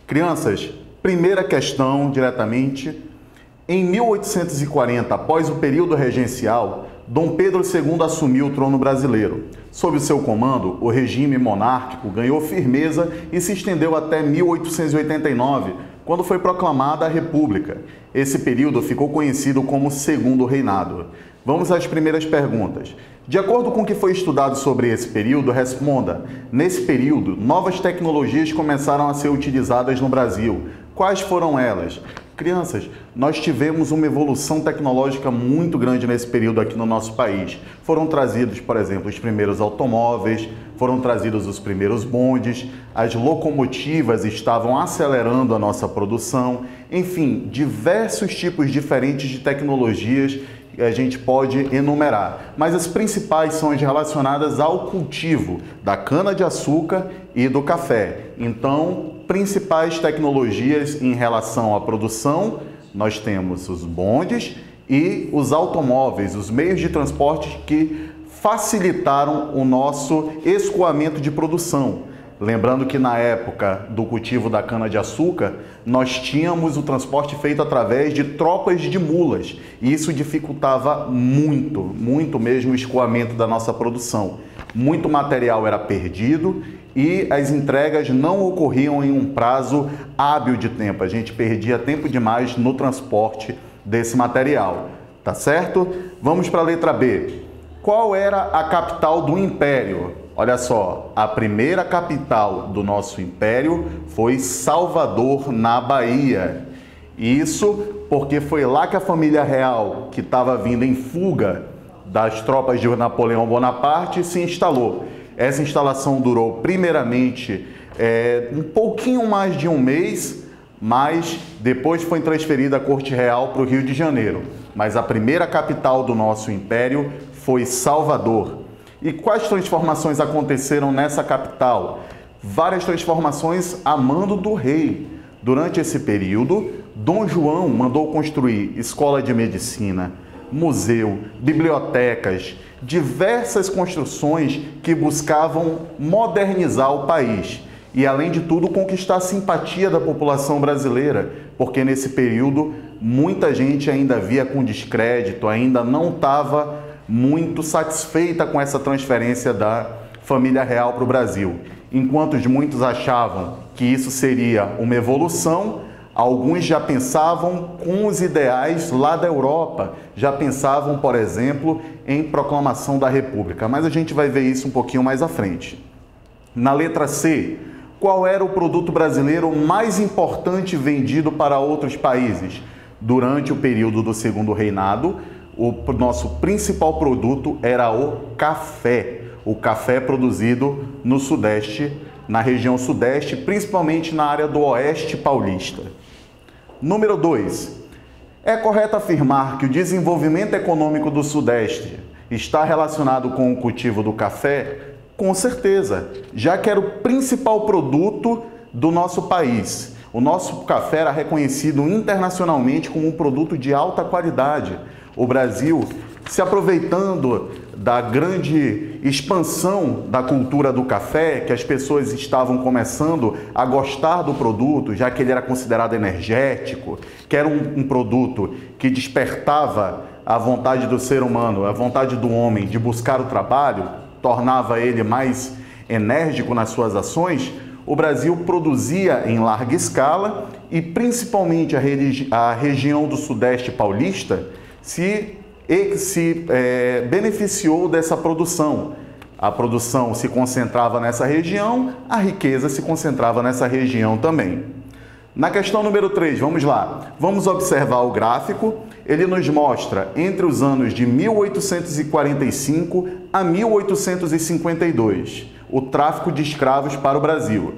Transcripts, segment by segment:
Crianças, primeira questão diretamente. Em 1840, após o período regencial, Dom Pedro II assumiu o trono brasileiro. Sob o seu comando, o regime monárquico ganhou firmeza e se estendeu até 1889, quando foi proclamada a República. Esse período ficou conhecido como Segundo Reinado. Vamos às primeiras perguntas. De acordo com o que foi estudado sobre esse período, responda: nesse período, novas tecnologias começaram a ser utilizadas no Brasil. Quais foram elas? Crianças, nós tivemos uma evolução tecnológica muito grande nesse período aqui no nosso país. Foram trazidos, por exemplo, os primeiros automóveis, foram trazidos os primeiros bondes, as locomotivas estavam acelerando a nossa produção, enfim, diversos tipos diferentes de tecnologias a gente pode enumerar, mas as principais são as relacionadas ao cultivo da cana-de-açúcar e do café. Então, principais tecnologias em relação à produção, nós temos os bondes e os automóveis, os meios de transporte que facilitaram o nosso escoamento de produção. Lembrando que na época do cultivo da cana-de-açúcar, nós tínhamos o transporte feito através de tropas de mulas. E isso dificultava muito mesmo o escoamento da nossa produção. Muito material era perdido e as entregas não ocorriam em um prazo hábil de tempo. A gente perdia tempo demais no transporte desse material. Tá certo? Vamos para a letra B. Qual era a capital do Império? Olha só, a primeira capital do nosso império foi Salvador, na Bahia. Isso porque foi lá que a família real, que estava vindo em fuga das tropas de Napoleão Bonaparte, se instalou. Essa instalação durou primeiramente um pouquinho mais de um mês, mas depois foi transferida a Corte Real para o Rio de Janeiro. Mas a primeira capital do nosso império foi Salvador. E quais transformações aconteceram nessa capital? Várias transformações a mando do rei. Durante esse período, Dom João mandou construir escola de medicina, museu, bibliotecas, diversas construções que buscavam modernizar o país. E, além de tudo, conquistar a simpatia da população brasileira, porque nesse período muita gente ainda via com descrédito, ainda não estava muito satisfeita com essa transferência da família real para o Brasil. Enquanto muitos achavam que isso seria uma evolução, alguns já pensavam com os ideais lá da Europa, já pensavam, por exemplo, em proclamação da República. Mas a gente vai ver isso um pouquinho mais à frente. Na letra C, qual era o produto brasileiro mais importante vendido para outros países? Durante o período do Segundo Reinado, o nosso principal produto era o café produzido no Sudeste, na região Sudeste, principalmente na área do Oeste paulista. Número 2. É correto afirmar que o desenvolvimento econômico do Sudeste está relacionado com o cultivo do café? Com certeza, já que era o principal produto do nosso país. O nosso café era reconhecido internacionalmente como um produto de alta qualidade. O Brasil, se aproveitando da grande expansão da cultura do café, que as pessoas estavam começando a gostar do produto, já que ele era considerado energético, que era um produto que despertava a vontade do ser humano, a vontade do homem de buscar o trabalho, tornava ele mais enérgico nas suas ações, o Brasil produzia em larga escala e principalmente a região do Sudeste paulista se beneficiou dessa produção. A produção se concentrava nessa região, a riqueza se concentrava nessa região também. Na questão número 3, vamos lá. Vamos observar o gráfico. Ele nos mostra entre os anos de 1845 a 1852 o tráfico de escravos para o Brasil.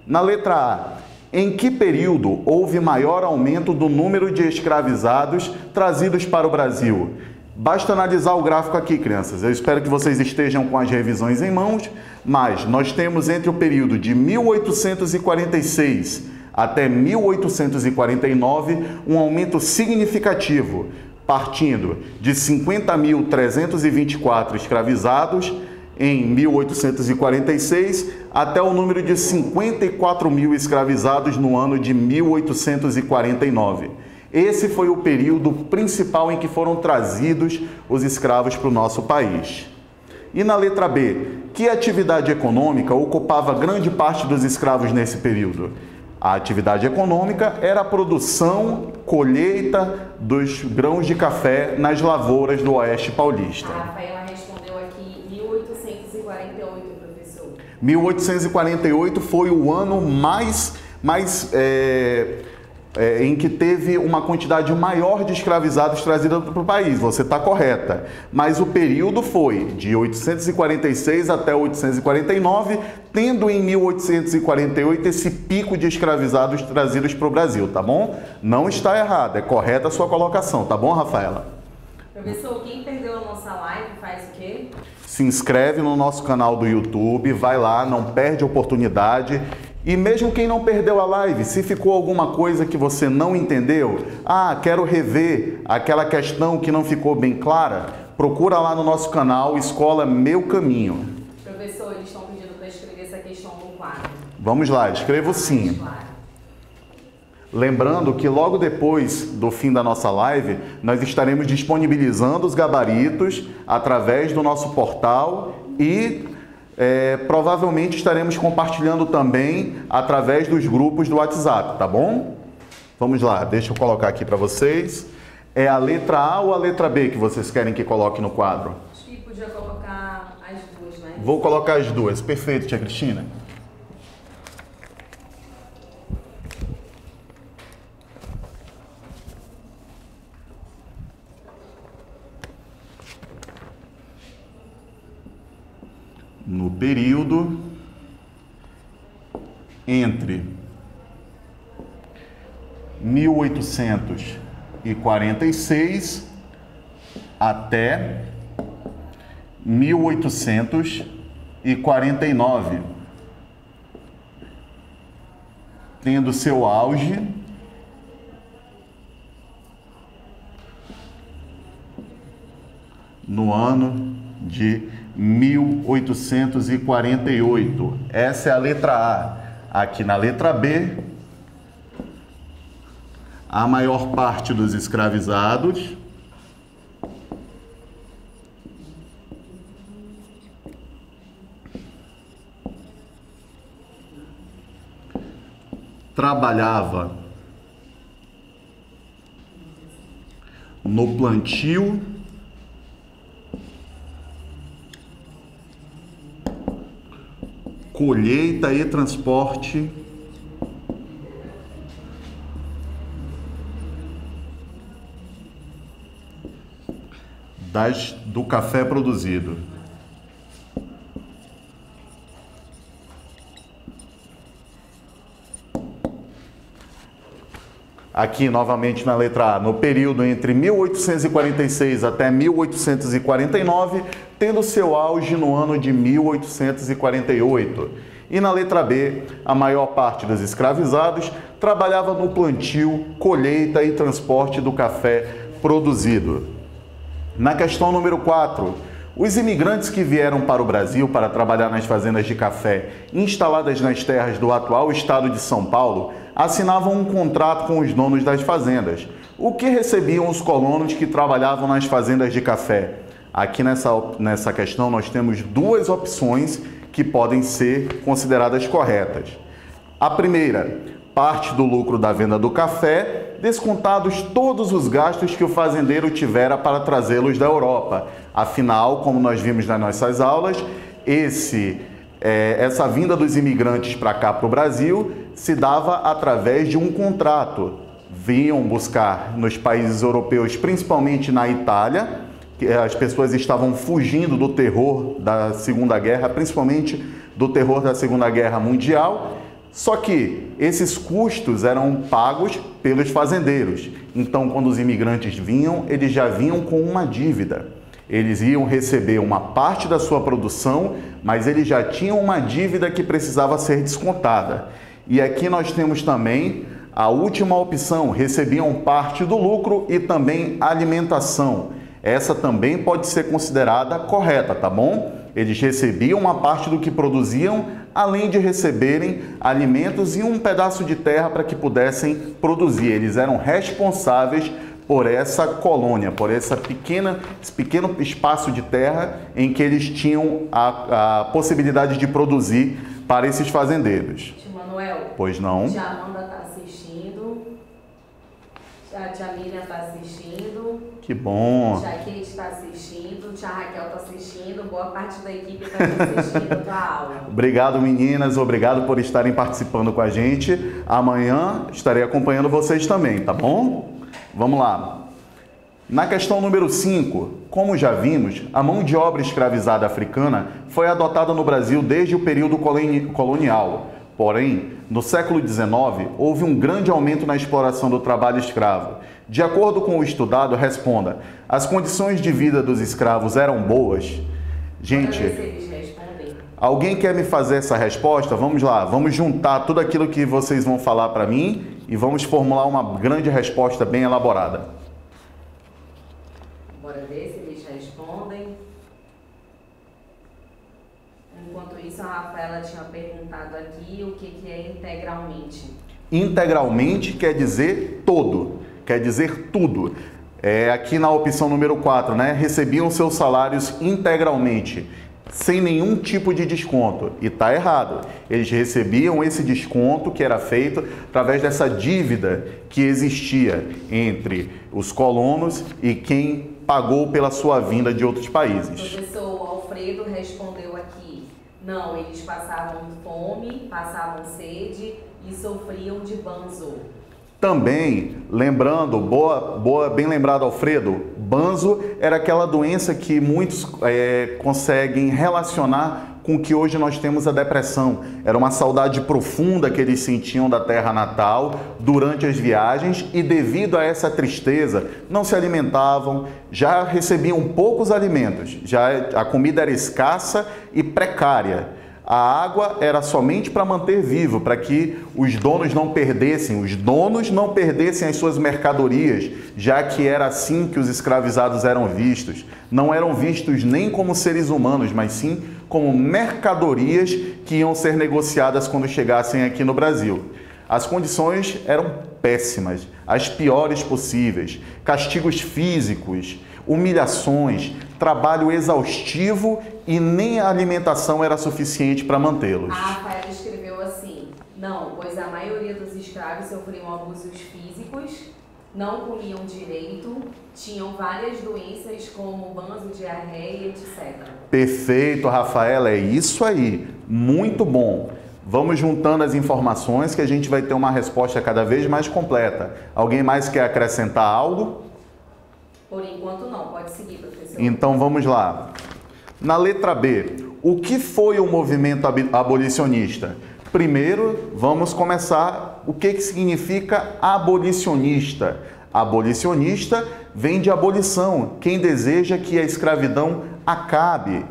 Na letra A, em que período houve maior aumento do número de escravizados trazidos para o Brasil? Basta analisar o gráfico aqui, crianças. Eu espero que vocês estejam com as revisões em mãos, mas nós temos entre o período de 1846 até 1849 um aumento significativo, partindo de 50.324 escravizados em 1846 até o número de 54 mil escravizados no ano de 1849. Esse foi o período principal em que foram trazidos os escravos para o nosso país. E na letra B, que atividade econômica ocupava grande parte dos escravos nesse período? A atividade econômica era a produção, colheita dos grãos de café nas lavouras do Oeste Paulista. A Rafaela respondeu aqui 1848, professor. 1848 foi o ano em que teve uma quantidade maior de escravizados trazidos para o país. Você está correta. Mas o período foi de 846 até 849, tendo em 1848 esse pico de escravizados trazidos para o Brasil, tá bom? Não está errado, é correta a sua colocação, tá bom, Rafaela? Professor, quem perdeu a nossa live faz o quê? Se inscreve no nosso canal do YouTube, vai lá, não perde a oportunidade. E mesmo quem não perdeu a live, se ficou alguma coisa que você não entendeu, quero rever aquela questão que não ficou bem clara, procura lá no nosso canal Escola Meu Caminho. Professor, eles estão pedindo para escrever essa questão no quadro. Vamos lá, escrevo sim. Claro. Lembrando que logo depois do fim da nossa live, nós estaremos disponibilizando os gabaritos através do nosso portal e provavelmente estaremos compartilhando também através dos grupos do WhatsApp, tá bom? Vamos lá, deixa eu colocar aqui para vocês. É a letra A ou a letra B que vocês querem que coloque no quadro? Acho que podia colocar as duas, né? Vou colocar as duas. Perfeito, tia Cristina. No período entre 1846 até 1849, tendo seu auge no ano de 1848. Essa é a letra A. Aqui na letra B, a maior parte dos escravizados trabalhava no plantio, colheita e transporte do café produzido. Aqui, novamente na letra A, no período entre 1846 até 1849, tendo seu auge no ano de 1848. E na letra B, a maior parte dos escravizados trabalhava no plantio, colheita e transporte do café produzido. Na questão número 4, os imigrantes que vieram para o Brasil para trabalhar nas fazendas de café instaladas nas terras do atual estado de São Paulo assinavam um contrato com os donos das fazendas. O que recebiam os colonos que trabalhavam nas fazendas de café? Aqui nessa questão nós temos duas opções que podem ser consideradas corretas. A primeira, parte do lucro da venda do café, descontados todos os gastos que o fazendeiro tivera para trazê-los da Europa. Afinal, como nós vimos nas nossas aulas, essa vinda dos imigrantes para cá, para o Brasil, se dava através de um contrato. Vinham buscar nos países europeus, principalmente na Itália, que as pessoas estavam fugindo do terror da Segunda Guerra, principalmente do terror da Segunda Guerra Mundial. Só que esses custos eram pagos pelos fazendeiros. Então, quando os imigrantes vinham, eles já vinham com uma dívida. Eles iam receber uma parte da sua produção, mas eles já tinham uma dívida que precisava ser descontada. E aqui nós temos também a última opção, recebiam parte do lucro e também alimentação. Essa também pode ser considerada correta, tá bom? Eles recebiam uma parte do que produziam, além de receberem alimentos e um pedaço de terra para que pudessem produzir. Eles eram responsáveis por essa colônia, por esse pequeno espaço de terra em que eles tinham a possibilidade de produzir para esses fazendeiros. Tio Manuel. Pois não? Tia Amanda está assistindo. A tia Miriam está assistindo. Que bom. Tia Kate está assistindo. Tia Raquel está assistindo. Boa parte da equipe está assistindo a tua aula. Obrigado, meninas. Obrigado por estarem participando com a gente. Amanhã estarei acompanhando vocês também, tá bom? Vamos lá. Na questão número 5, como já vimos, a mão de obra escravizada africana foi adotada no Brasil desde o período colonial. Porém, no século XIX, houve um grande aumento na exploração do trabalho escravo. De acordo com o estudado, responda: as condições de vida dos escravos eram boas? Gente, alguém quer me fazer essa resposta? Vamos lá, vamos juntar tudo aquilo que vocês vão falar para mim e vamos formular uma grande resposta bem elaborada. Bora ver se eles respondem. Enquanto isso, a Rafaela tinha perguntado aqui o que é integralmente. Integralmente quer dizer todo, quer dizer tudo. Aqui na opção número 4, né? Recebiam seus salários integralmente, sem nenhum tipo de desconto. E está errado. Eles recebiam esse desconto que era feito através dessa dívida que existia entre os colonos e quem pagou pela sua vinda de outros países. O professor Alfredo respondeu aqui: não, eles passavam fome, passavam sede e sofriam de banzo. Também, lembrando, bem lembrado, Alfredo, banzo era aquela doença que muitos conseguem relacionar com que hoje nós temos a depressão. Era uma saudade profunda que eles sentiam da terra natal durante as viagens e, devido a essa tristeza, não se alimentavam, já recebiam poucos alimentos, já a comida era escassa e precária. A água era somente para manter vivo, para que os donos não perdessem as suas mercadorias, já que era assim que os escravizados eram vistos. Não eram vistos nem como seres humanos, mas sim como mercadorias que iam ser negociadas quando chegassem aqui no Brasil. As condições eram péssimas, as piores possíveis, castigos físicos, humilhações, trabalho exaustivo e nem a alimentação era suficiente para mantê-los. A Rafaela escreveu assim: não, pois a maioria dos escravos sofriam abusos físicos, não comiam direito, tinham várias doenças como banzo, diarreia, etc. Perfeito, Rafaela, é isso aí, muito bom. Vamos juntando as informações que a gente vai ter uma resposta cada vez mais completa. Alguém mais quer acrescentar algo? Por enquanto não, pode seguir, professor. Então vamos lá. Na letra B, o que foi o movimento abolicionista? Primeiro, vamos começar o que significa abolicionista. Abolicionista vem de abolição, quem deseja que a escravidão acabe.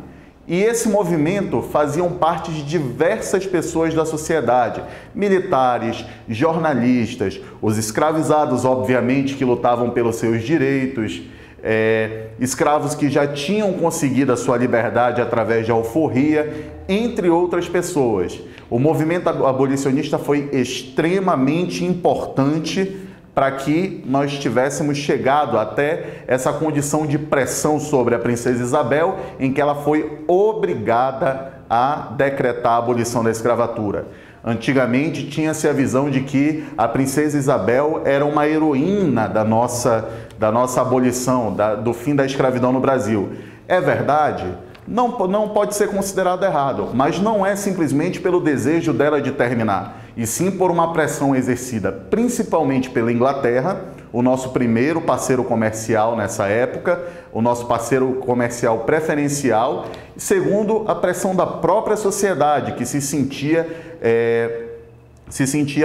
E esse movimento faziam parte de diversas pessoas da sociedade, militares, jornalistas, os escravizados, obviamente, que lutavam pelos seus direitos, escravos que já tinham conseguido a sua liberdade através de alforria, entre outras pessoas. O movimento abolicionista foi extremamente importante para que nós tivéssemos chegado até essa condição de pressão sobre a princesa Isabel, em que ela foi obrigada a decretar a abolição da escravatura. Antigamente tinha-se a visão de que a princesa Isabel era uma heroína da nossa abolição, do fim da escravidão no Brasil. É verdade? Não pode ser considerado errado, mas não é simplesmente pelo desejo dela de terminar, e sim por uma pressão exercida principalmente pela Inglaterra, o nosso primeiro parceiro comercial nessa época, o nosso parceiro comercial preferencial, e segundo, a pressão da própria sociedade, que se sentia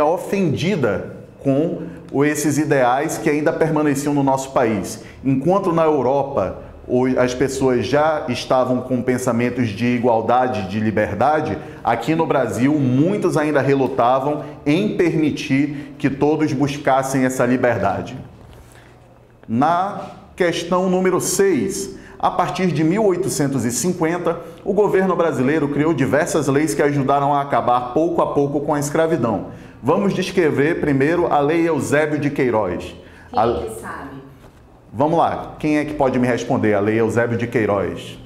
ofendida com esses ideais que ainda permaneciam no nosso país. Enquanto na Europa as pessoas já estavam com pensamentos de igualdade, de liberdade, aqui no Brasil muitos ainda relutavam em permitir que todos buscassem essa liberdade. Na questão número 6, A partir de 1850, o governo brasileiro criou diversas leis que ajudaram a acabar pouco a pouco com a escravidão. Vamos descrever primeiro a Lei Eusébio de Queiroz. Quem que sabe? Vamos lá, quem é que pode me responder? A Lei Eusébio de Queiroz.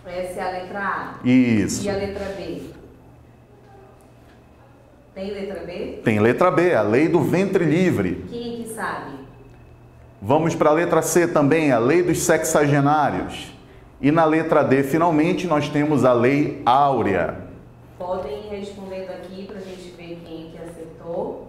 Essa é a letra A. Isso. E a letra B? Tem letra B? Tem letra B, a Lei do Ventre Livre. Quem que sabe? Vamos para a letra C também, a Lei dos Sexagenários. E na letra D, finalmente, nós temos a Lei Áurea. Podem ir respondendo aqui para a gente ver quem que acertou.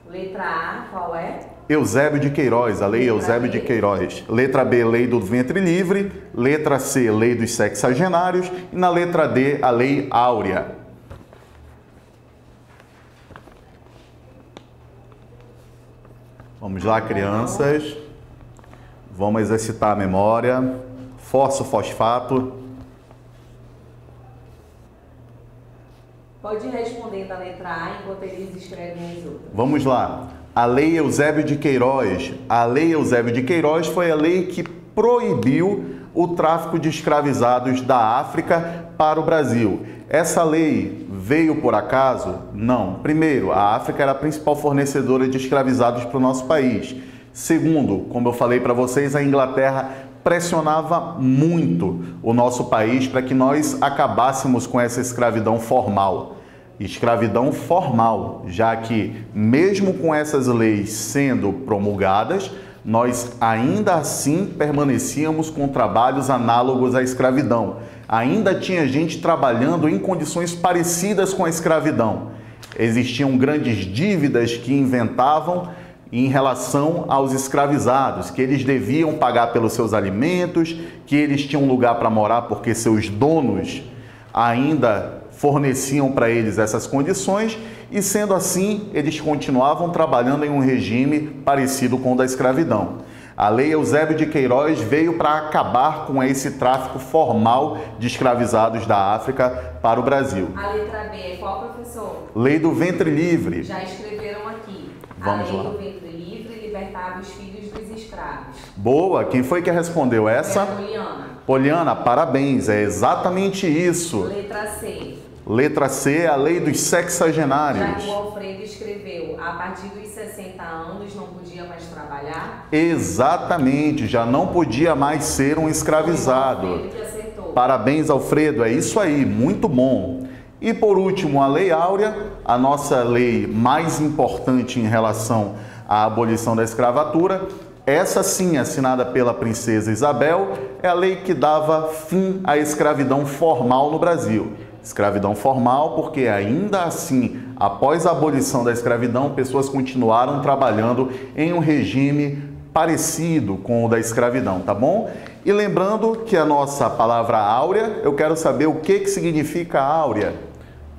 Letra A, qual é? Eusébio de Queiroz, a Lei Letra Eusébio B. de Queiroz. Letra B, Lei do Ventre Livre. Letra C, Lei dos Sexagenários. E na letra D, a Lei Áurea. Vamos lá, crianças. Vamos exercitar a memória. Fosfato. Pode ir respondendo a letra A enquanto eles escrevem as outras. Vamos lá. A Lei Eusébio de Queiroz. A Lei Eusébio de Queiroz foi a lei que proibiu o tráfico de escravizados da África para o Brasil. Essa lei veio por acaso? Não. Primeiro, a África era a principal fornecedora de escravizados para o nosso país. Segundo, como eu falei para vocês, a Inglaterra pressionava muito o nosso país para que nós acabássemos com essa escravidão formal. Escravidão formal, já que mesmo com essas leis sendo promulgadas, nós ainda assim permanecíamos com trabalhos análogos à escravidão. Ainda tinha gente trabalhando em condições parecidas com a escravidão. Existiam grandes dívidas que inventavam em relação aos escravizados, que eles deviam pagar pelos seus alimentos, que eles tinham lugar para morar porque seus donos ainda forneciam para eles essas condições, e sendo assim, eles continuavam trabalhando em um regime parecido com o da escravidão. A Lei Eusébio de Queiroz veio para acabar com esse tráfico formal de escravizados da África para o Brasil. A letra B é qual, professor? Lei do Ventre Livre. Já escreveram aqui. Vamos a Lei lá. do Ventre Livre libertava os filhos dos escravos. Boa! Quem foi que respondeu essa? Foi a Poliana. Poliana, parabéns, é exatamente isso. Letra C. Letra C, a Lei dos Já Sexagenários. que o Alfredo escreveu, a partir dos 60 anos não podia mais trabalhar. Exatamente, já não podia mais ser um Foi o escravizado. Alfredo que acertou. Parabéns, Alfredo, é isso aí, muito bom. E por último, a Lei Áurea, a nossa lei mais importante em relação à abolição da escravatura. Essa sim, assinada pela princesa Isabel, é a lei que dava fim à escravidão formal no Brasil. Escravidão formal porque ainda assim, após a abolição da escravidão, pessoas continuaram trabalhando em um regime parecido com o da escravidão, tá bom? E lembrando que a nossa palavra áurea, eu quero saber o que significa áurea.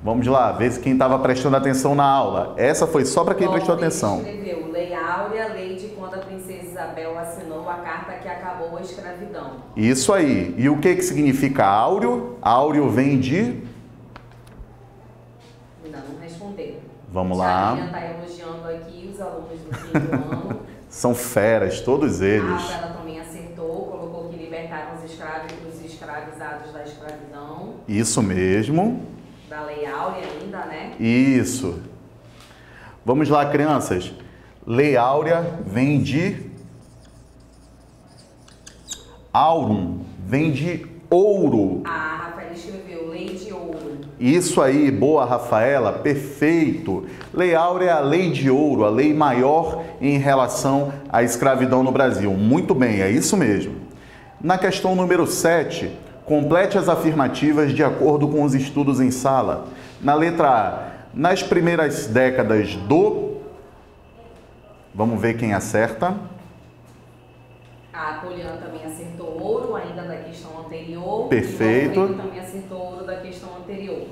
Vamos lá, ver se quem estava prestando atenção na aula. Essa foi só para quem prestou atenção. Escreveu Lei Áurea, lei de quando a princesa Isabel assinou a carta que acabou a escravidão. Isso aí. E o que significa áureo? Áureo vem de... Ainda não respondeu. Vamos Já lá. a está elogiando aqui os alunos do quinto ano. São feras, todos A eles. Rafaela também acertou, colocou que libertaram os escravos e os escravizados da escravidão. Isso mesmo. Da Lei Áurea ainda, né? Isso. Vamos lá, crianças. Lei Áurea vem de aurum, vem de ouro. A Rafaela escreveu Lei de Ouro. Isso aí, boa, Rafaela, perfeito. Lei Áurea é a lei de ouro, a lei maior em relação à escravidão no Brasil. Muito bem, é isso mesmo. Na questão número 7, complete as afirmativas de acordo com os estudos em sala. Na letra A, nas primeiras décadas do... Vamos ver quem acerta. A Poliana também acertou ouro, ainda da questão anterior. Perfeito. E o Alfredo também acertou ouro da questão anterior.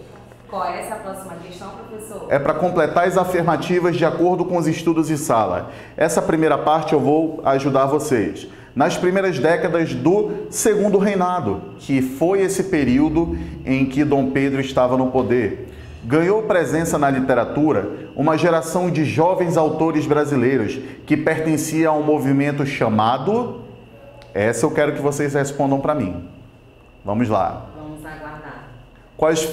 Qual é essa próxima questão, professor? É para completar as afirmativas de acordo com os estudos de sala. Essa primeira parte eu vou ajudar vocês. Nas primeiras décadas do Segundo Reinado, que foi esse período em que Dom Pedro estava no poder, ganhou presença na literatura uma geração de jovens autores brasileiros que pertencia a um movimento chamado Essa eu quero que vocês respondam para mim. Vamos lá. Vamos aguardar.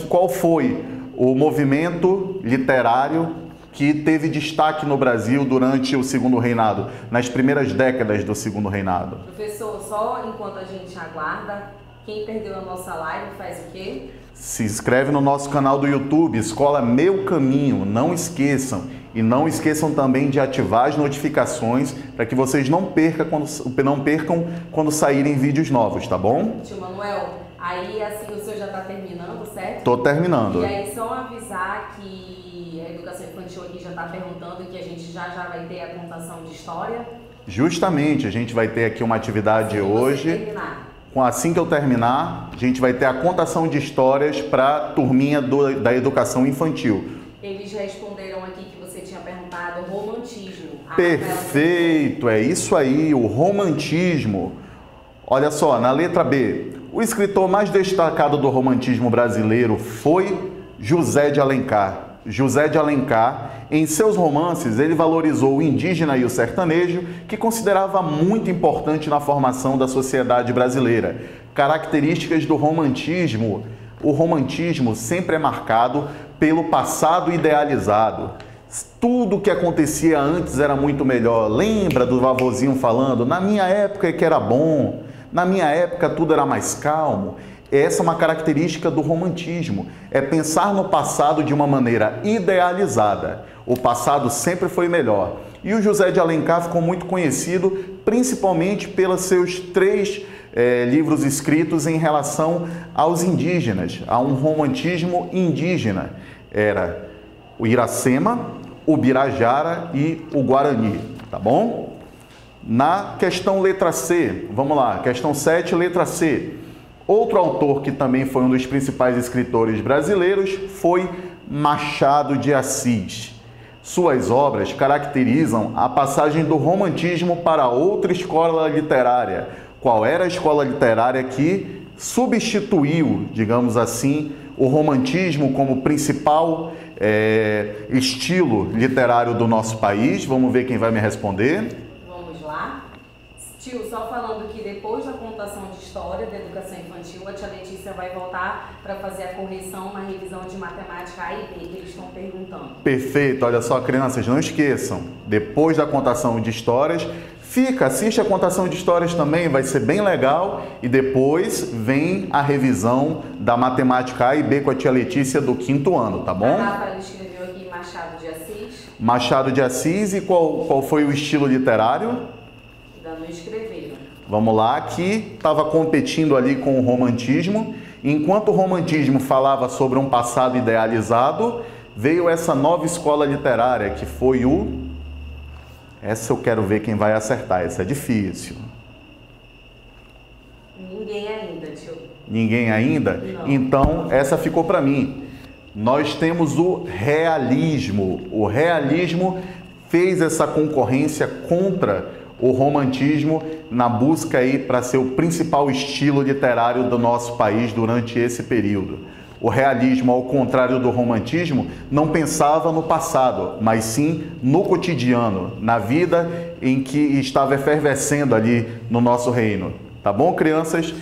Qual foi o movimento literário que teve destaque no Brasil durante o Segundo Reinado, nas primeiras décadas do Segundo Reinado? Professor, só enquanto a gente aguarda, quem perdeu a nossa live faz o quê? Se inscreve no nosso canal do YouTube, Escola Meu Caminho, não esqueçam. E não esqueçam também de ativar as notificações para que vocês não percam quando saírem vídeos novos, tá bom? Tio Manuel, aí assim o senhor já está terminando, certo? Estou terminando. E aí só avisar que a educação infantil aqui já está perguntando que a gente já vai ter a contação de história. Justamente, a gente vai ter aqui uma atividade hoje. Assim que eu terminar, a gente vai ter a contação de histórias para a turminha da educação infantil. Eles responderam aqui que você tinha perguntado romantismo. Perfeito, é isso aí, o romantismo. Olha só, na letra B, o escritor mais destacado do romantismo brasileiro foi José de Alencar. José de Alencar, em seus romances, ele valorizou o indígena e o sertanejo, que considerava muito importante na formação da sociedade brasileira. Características do romantismo: o romantismo sempre é marcado pelo passado idealizado. Tudo que acontecia antes era muito melhor. Lembra do vavozinho falando, na minha época é que era bom, na minha época tudo era mais calmo? Essa é uma característica do romantismo, é pensar no passado de uma maneira idealizada. O passado sempre foi melhor. E o José de Alencar ficou muito conhecido, principalmente pelos seus 3 livros escritos em relação aos indígenas, a um romantismo indígena. Era o Iracema, o Birajara e o Guarani, tá bom? Na questão letra C, vamos lá, questão 7, letra C. Outro autor que também foi um dos principais escritores brasileiros foi Machado de Assis. Suas obras caracterizam a passagem do romantismo para outra escola literária. Qual era a escola literária que substituiu, digamos assim, o romantismo como principal estilo literário do nosso país? Vamos ver quem vai me responder. Vamos lá. Tio, só falando que depois da contação de história da educação infantil, a tia Letícia vai voltar para fazer a correção na revisão de matemática A e B, que eles estão perguntando. Perfeito. Olha só, crianças, não esqueçam, depois da contação de histórias, assiste a contação de histórias também, vai ser bem legal. E depois vem a revisão da matemática A e B com a tia Letícia do 5º ano, tá bom? A Rafaela escreveu aqui Machado de Assis. Machado de Assis, e qual foi o estilo literário? Ainda não escreveram. Vamos lá, que estava competindo ali com o romantismo. Enquanto o romantismo falava sobre um passado idealizado, veio essa nova escola literária, que foi o... Essa eu quero ver quem vai acertar, essa é difícil. Ninguém ainda, tio. Ninguém ainda? Não. Então, essa ficou para mim. Nós temos o realismo. O realismo fez essa concorrência contra o romantismo na busca aí para ser o principal estilo literário do nosso país durante esse período. O realismo, ao contrário do romantismo, não pensava no passado, mas sim no cotidiano, na vida em que estava efervescendo ali no nosso reino. Tá bom, crianças?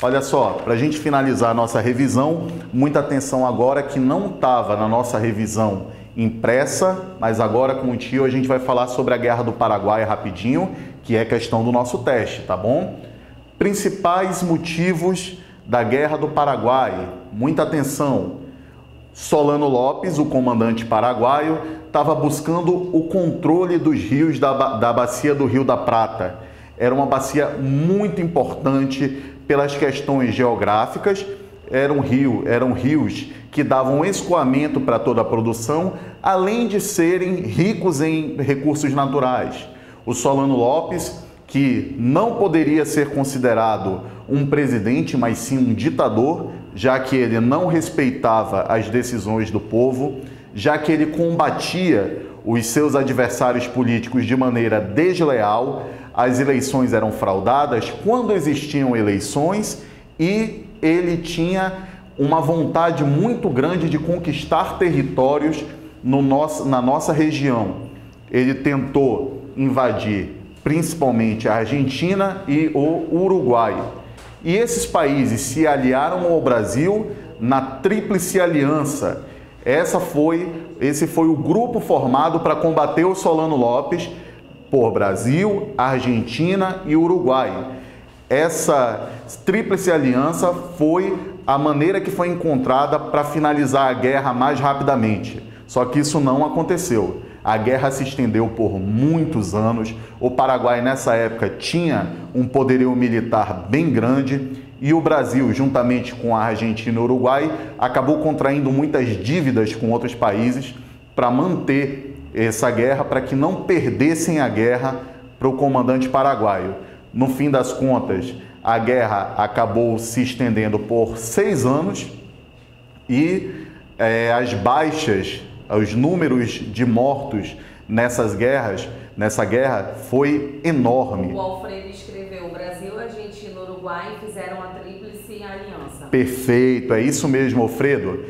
Olha só, para a gente finalizar a nossa revisão, muita atenção agora que não estava na nossa revisão impressa, mas agora com o tio a gente vai falar sobre a Guerra do Paraguai rapidinho, que é questão do nosso teste, tá bom? Principais motivos da Guerra do Paraguai, muita atenção. Solano Lopes, o comandante paraguaio, estava buscando o controle dos rios da bacia do Rio da Prata. Era uma bacia muito importante pelas questões geográficas, eram rios que davam escoamento para toda a produção, além de serem ricos em recursos naturais. O Solano Lopes, que não poderia ser considerado um presidente, mas sim um ditador, já que ele não respeitava as decisões do povo, já que ele combatia os seus adversários políticos de maneira desleal, as eleições eram fraudadas quando existiam eleições e ele tinha uma vontade muito grande de conquistar territórios na nossa região. Ele tentou invadir principalmente a Argentina e o Uruguai. E esses países se aliaram ao Brasil na Tríplice Aliança. Esse foi o grupo formado para combater o Solano Lopes por Brasil, Argentina e Uruguai. Essa Tríplice Aliança foi a maneira que foi encontrada para finalizar a guerra mais rapidamente. Só que isso não aconteceu. A guerra se estendeu por muitos anos. O Paraguai, nessa época, tinha um poderio militar bem grande e o Brasil, juntamente com a Argentina e o Uruguai, acabou contraindo muitas dívidas com outros países para manter essa guerra, para que não perdessem a guerra para o comandante paraguaio. No fim das contas, a guerra acabou se estendendo por 6 anos e as baixas, os números de mortos nessa guerra foi enorme. O Alfredo escreveu: o Brasil, Argentina e Uruguai fizeram a Tríplice Aliança. Perfeito, é isso mesmo, Alfredo.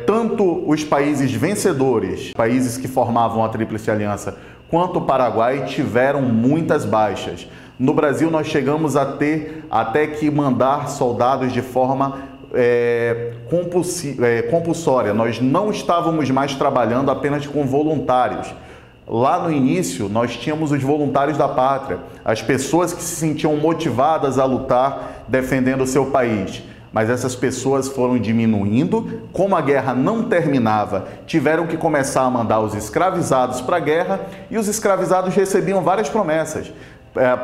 Tanto os países vencedores, países que formavam a Tríplice Aliança, quanto o Paraguai tiveram muitas baixas. No Brasil, nós chegamos a ter até que mandar soldados de forma compulsória. Nós não estávamos mais trabalhando apenas com voluntários. Lá no início, nós tínhamos os voluntários da pátria, as pessoas que se sentiam motivadas a lutar defendendo o seu país. Mas essas pessoas foram diminuindo. Como a guerra não terminava, tiveram que começar a mandar os escravizados para a guerra, e os escravizados recebiam várias promessas.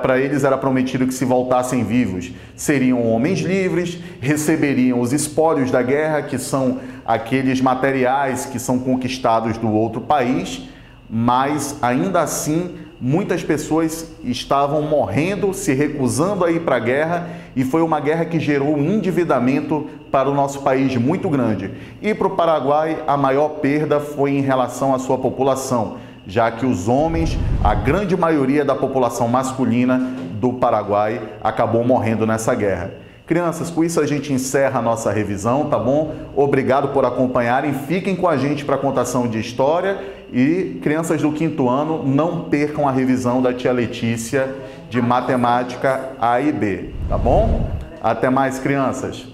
Para eles era prometido que, se voltassem vivos, seriam homens livres, receberiam os espólios da guerra, que são aqueles materiais que são conquistados do outro país, mas ainda assim muitas pessoas estavam morrendo, se recusando a ir para a guerra, e foi uma guerra que gerou um endividamento para o nosso país muito grande. E para o Paraguai, a maior perda foi em relação à sua população, já que os homens, a grande maioria da população masculina do Paraguai, acabou morrendo nessa guerra. Crianças, com isso a gente encerra a nossa revisão, tá bom? Obrigado por acompanharem, fiquem com a gente para a contação de história, e crianças do 5º ano, não percam a revisão da tia Letícia de matemática A e B, tá bom? Até mais, crianças!